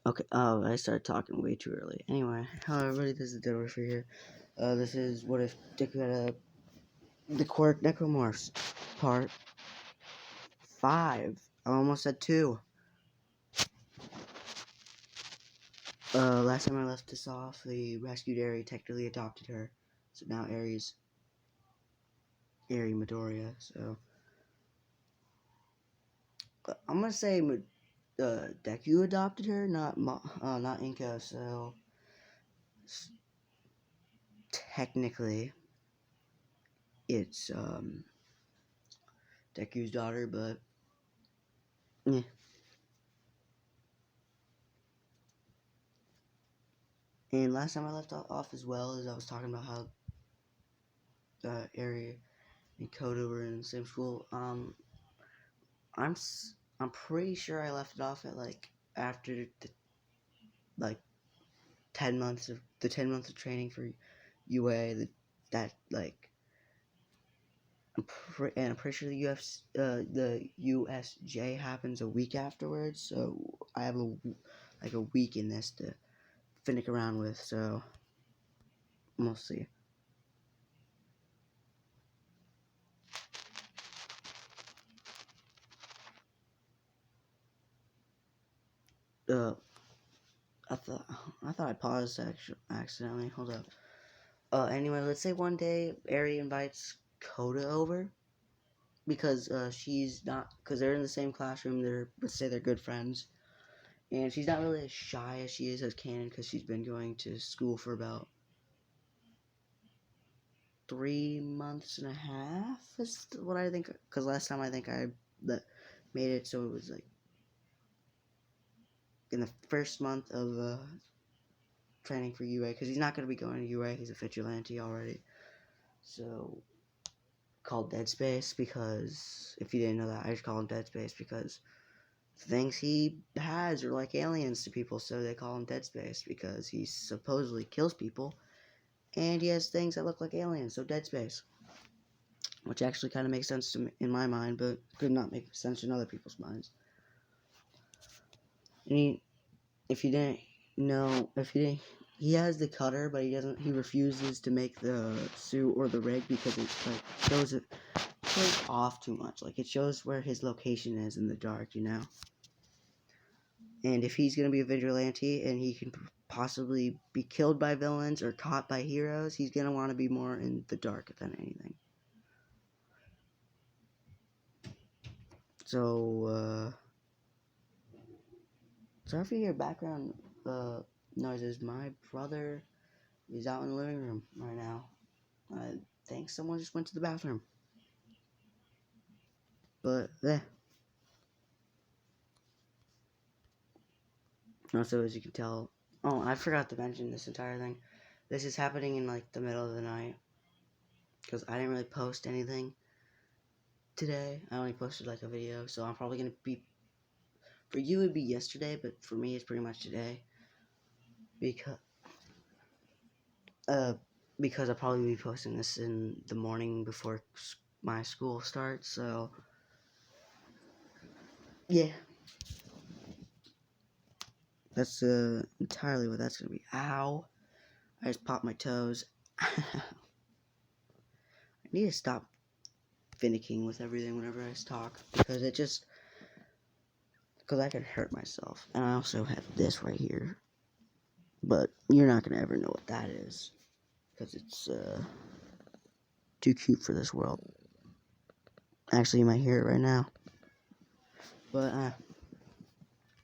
Okay, oh, I started talking way too early. Anyway, hello everybody, this is Deku for here. This is what if Deku had the quirk necromorphs, part 5. I almost said 2. Last time I left this off, the rescued Eri technically adopted her. So now Eri Midoriya, so... I'm gonna say Deku adopted her, not Inko, so... Technically, it's, Deku's daughter, but... Yeah. And last time I left off as well as I was talking about how Eri and Koda were in the same school. I'm pretty sure I left it off at like after the like 10 months of training for UA. That like I'm pretty sure the USJ happens a week afterwards. So I have a week in this to finick around with. So we'll see. I thought I paused accidentally. Hold up. Anyway, let's say one day Eri invites Koda over because she's not, because they're in the same classroom. Let's say they're good friends, and she's not really as shy as she is as Canon because she's been going to school for about 3 months and a half. Is what I think. Because last time I think I made it so it was like in the first month of training for UA, because he's not going to be going to UA. He's a vigilante already. So, called Dead Space because, if you didn't know that, I just call him Dead Space because things he has are like aliens to people, so they call him Dead Space because he supposedly kills people, and he has things that look like aliens, so Dead Space. Which actually kind of makes sense to me, in my mind, but could not make sense in other people's minds. And he has the cutter, but he refuses to make the suit or the rig because it like shows off too much. Like it shows where his location is in the dark, you know. And if he's gonna be a vigilante and he can possibly be killed by villains or caught by heroes, he's gonna want to be more in the dark than anything. So, sorry for your background noises. My brother is out in the living room right now. I think someone just went to the bathroom. But, Also, as you can tell... Oh, I forgot to mention this entire thing. This is happening in, like, the middle of the night. Because I didn't really post anything today. I only posted, like, a video. So I'm probably going to be... For you, it'd be yesterday. But for me, it's pretty much today. Because I'll probably be posting this in the morning before my school starts, so yeah. That's entirely what that's gonna be. Ow. I just popped my toes. I need to stop finicking with everything whenever I talk, because I can hurt myself. And I also have this right here. But you're not gonna ever know what that is, because it's too cute for this world. Actually, you might hear it right now. But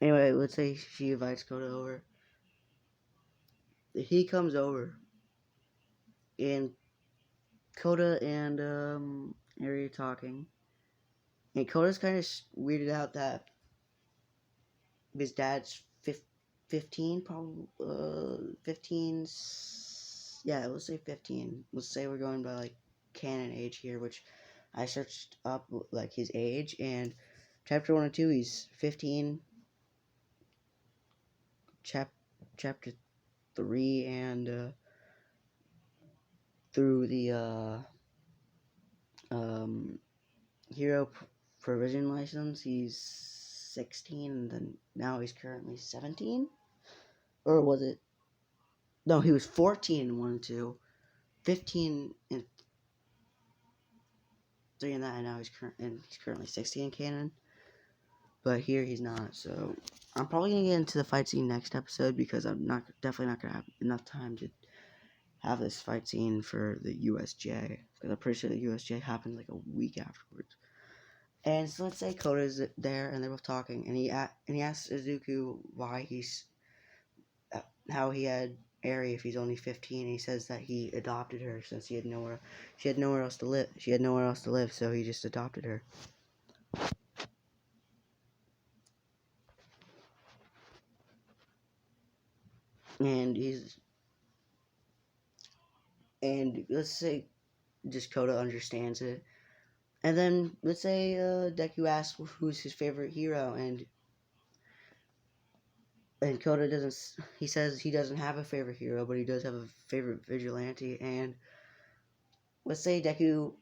anyway, let's say she invites Koda over. He comes over, and Koda and Eri talking, and Koda's kind of weirded out that his dad's 15, probably 15. Yeah, let's say 15. Let's say we're going by like canon age here, which I searched up like his age, and chapter 1 and 2 he's 15. Chapter 3 and through the hero provision license, he's 16, and then now he's currently 17. or was it? No, he was 14 in 1 and 2, 15 and 3 in that, and now he's currently 16 in canon. But here he's not, so I'm probably gonna get into the fight scene next episode because I'm definitely not gonna have enough time to have this fight scene for the USJ, because I'm pretty sure the USJ happened like a week afterwards. And so let's say Koda's there, and they're both talking, and he asks Izuku why he's how he had Eri if he's only 15. And he says that he adopted her since she had nowhere else to live. She had nowhere else to live, so he just adopted her. And let's say just Koda understands it. And then let's say Deku asks who's his favorite hero, and Koda doesn't. He says he doesn't have a favorite hero, but he does have a favorite vigilante. And let's say Deku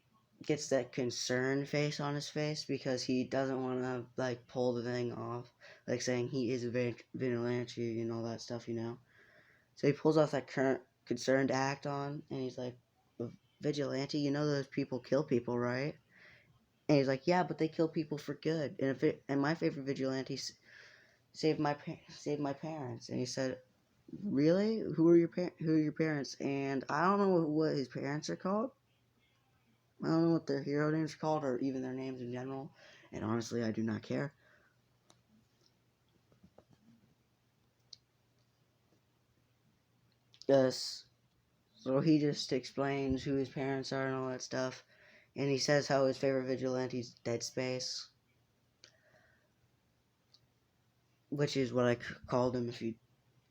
gets that concerned face on his face because he doesn't want to like pull the thing off, like saying he is a vigilante and all that stuff, you know. So he pulls off that current concerned act on, and he's like, "Vigilante, you know those people kill people, right?" And he's like, "Yeah, but they kill people for good." And my favorite vigilante saved my parents. And he said, "Really? Who are your parents?" And I don't know what his parents are called. I don't know what their hero names are called, or even their names in general. And honestly, I do not care. Yes. So he just explains who his parents are and all that stuff. And he says how his favorite vigilante is Dead Space, which is what I called him if you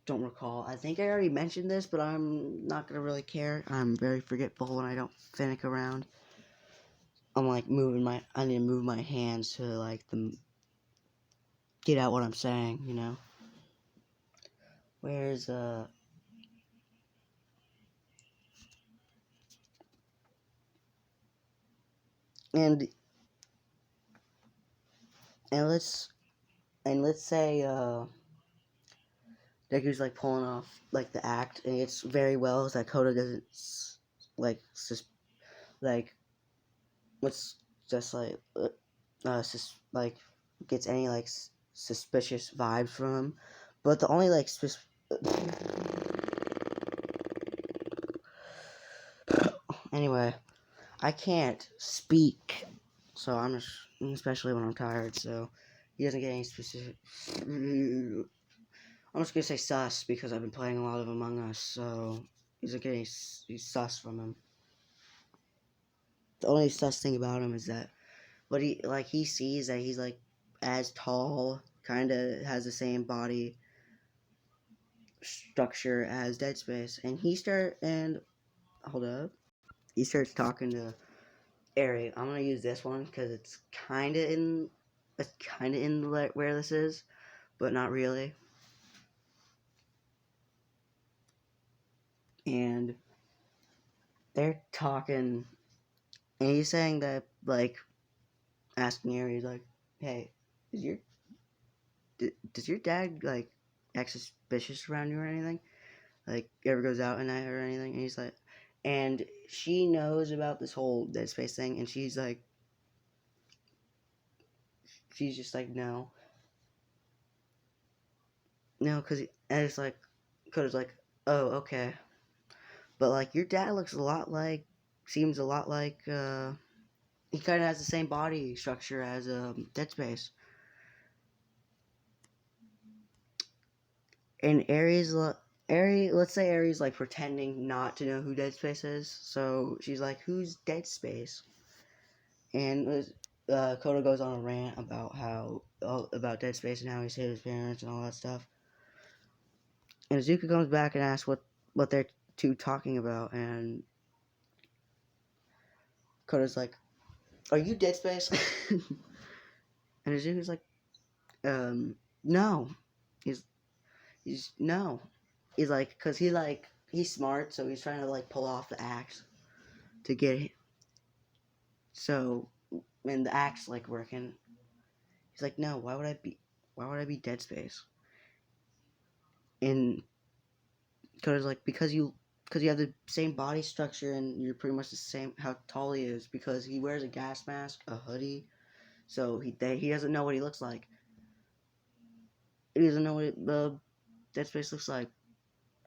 don't recall. I think I already mentioned this, but I'm not going to really care. I'm very forgetful when I don't finick around. I'm like I need to move my hands to like get out what I'm saying, you know? Where's, and, and let's say, Deku's like pulling off like the act, and it's very well that Koda doesn't like like what's just like gets any like suspicious vibes from him, but the only like anyway, I can't speak, so I'm just especially when I'm tired, so he doesn't get any specific. I'm just gonna say sus because I've been playing a lot of Among Us, so he's not getting he's sus from him. The only sus thing about him is that, but he sees that he's like as tall, kind of has the same body structure as Dead Space, and hold up, he starts talking to Eri. I'm gonna use this one because it's kind of in where this is, but not really. And they're talking, and he's saying that like asking Eri, he's like, "Hey, is your does your dad like act suspicious around you or anything? Like ever goes out at night or anything?" And he's like, and she knows about this whole Dead Space thing, and she's just like, no, because and it's like, Coda's like, oh, okay, but like your dad seems a lot like, he kind of has the same body structure as Dead Space, and let's say Aries like pretending not to know who Dead Space is, so she's like, who's Dead Space? And Koda goes on a rant about about Dead Space and how he saved his parents and all that stuff. And Izuku comes back and asks what they're two talking about, and Koda's like, "Are you Dead Space?" And Izuku's like, no." He's no. He's like, cause he's smart, so he's trying to like pull off the axe to get it. So when the axe like working, he's like, "No, why would I be Dead Space?" And Kota's like, because you have the same body structure and you're pretty much the same how tall he is, because he wears a gas mask, a hoodie, so he doesn't know what he looks like. He doesn't know what the Dead Space looks like.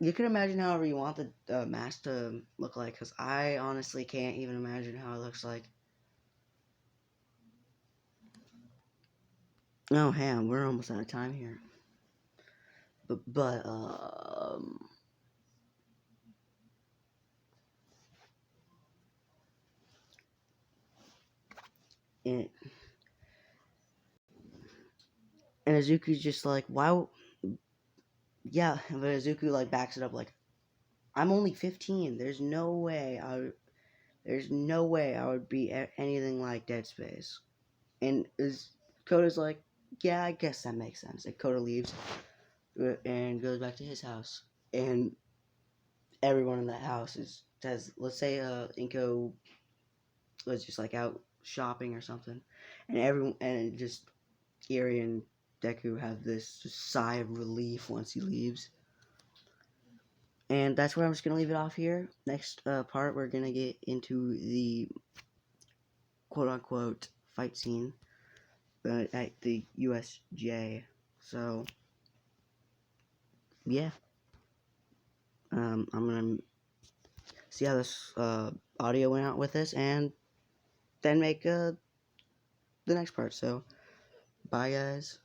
You can imagine however you want the mask to look like, because I honestly can't even imagine how it looks like. Oh, ham, we're almost out of time here. But and, and Izuku's just like, why? Yeah, but Izuku like backs it up like, I'm only 15. There's no way I would be anything like Dead Space. And Kota's like, yeah, I guess that makes sense. And Kota leaves and goes back to his house. And everyone in that house says, let's say Inko was just like out shopping or something, and everyone and just Eri and Deku have this just sigh of relief once he leaves. And that's where I'm just gonna leave it off here. Next part, we're gonna get into the quote unquote fight scene at the USJ. So yeah, I'm gonna see how this audio went out with this, and then make the next part. So bye, guys.